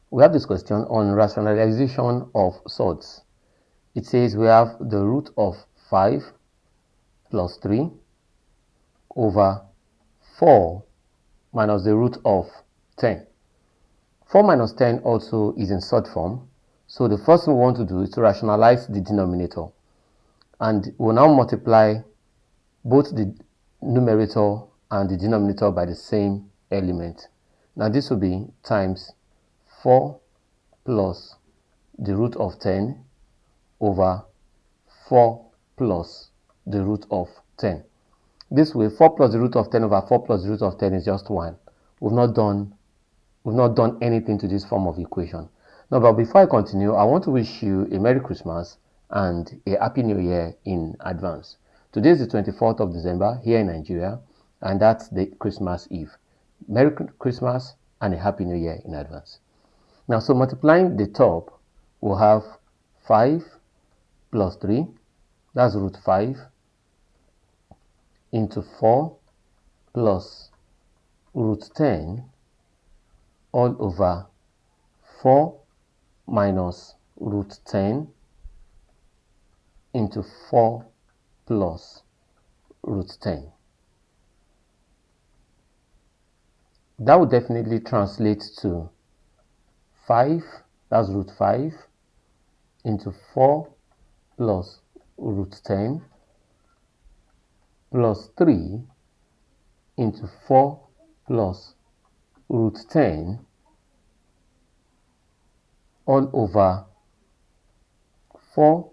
We have this question on rationalization of surds. It says we have the root of 5 plus 3 over 4 minus the root of 10. 4 minus 10 also is in surd form. So the first thing we want to do is to rationalize the denominator. And we'll now multiply both the numerator and the denominator by the same element. Now this will be times 4 plus the root of 10 over 4 plus the root of 10. This way, 4 plus the root of 10 over 4 plus the root of 10 is just 1. We've not done anything to this form of equation. Now, but before I continue, I want to wish you a Merry Christmas and a Happy New Year in advance. Today is the 24th of December here in Nigeria, and that's the Christmas Eve. Merry Christmas and a Happy New Year in advance. Now, so multiplying the top, we'll have 5 plus 3, that's root 5, into 4 plus root 10 all over 4 minus root 10 into 4 plus root 10. That would definitely translate to 5, that's root 5, into 4 plus root 10 plus 3 into 4 plus root 10 all over 4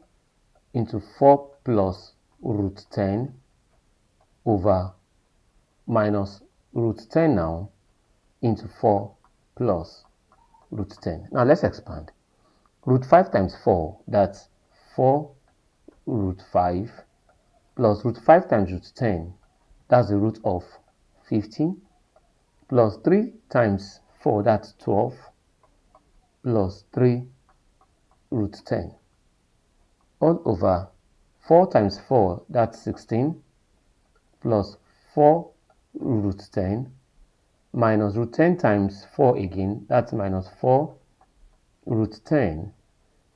into 4 plus root 10 over minus root 10 now into 4 plus root 10. Now let's expand. Root 5 times 4, that's 4 root 5 plus root 5 times root 10, that's the root of 15, plus 3 times 4, that's 12, plus 3 root 10, all over 4 times 4, that's 16, plus 4 root 10, minus root 10 times 4 again, that's minus 4 root 10,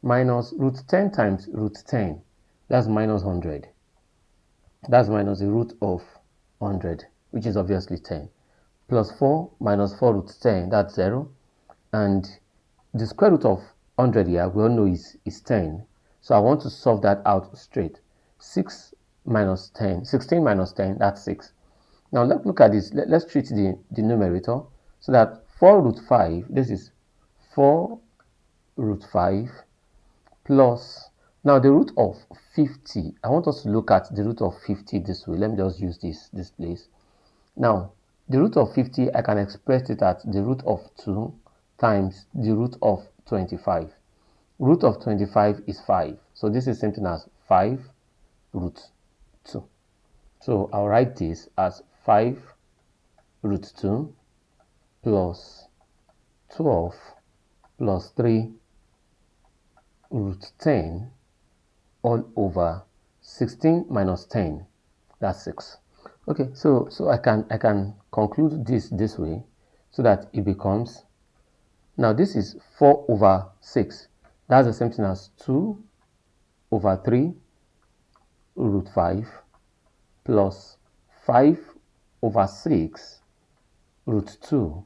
minus root 10 times root 10, that's minus 100. That's minus the root of 100, which is obviously 10. Plus 4 minus 4 root 10, that's 0. And the square root of 100 here, we all know is 10. So I want to solve that out straight. 6 minus 10, 16 minus 10, that's 6. Now let's look at this. Let's treat the numerator. So that 4 root 5, this is 4 root 5 plus, now the root of 50, I want us to look at the root of 50 this way. Let me just use this place. Now, the root of 50, I can express it as the root of 2 times the root of 25. Root of 25 is 5. So this is something as 5 root 2. So I'll write this as 5 root 2 plus 12 plus 3 root 10 all over 16 minus 10, that's 6. Okay, so I can conclude this way, so that it becomes, now this is 4 over 6, that's the same thing as 2 over 3 root 5 plus 5 over 6 root 2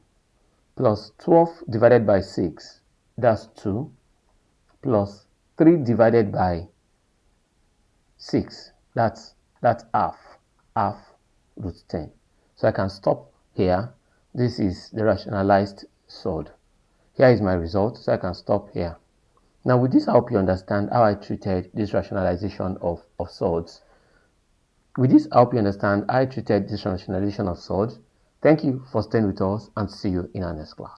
plus 12 divided by 6, that's 2, plus 3 divided by 6, that's half root 10. So I can stop here. This is the rationalized surd. Here is my result, so I can stop here. Now with this, I hope you understand how I treated this rationalization of surds. With this, I hope you understand how I treated this rationalization of surds. Thank you for staying with us, and see you in our next class.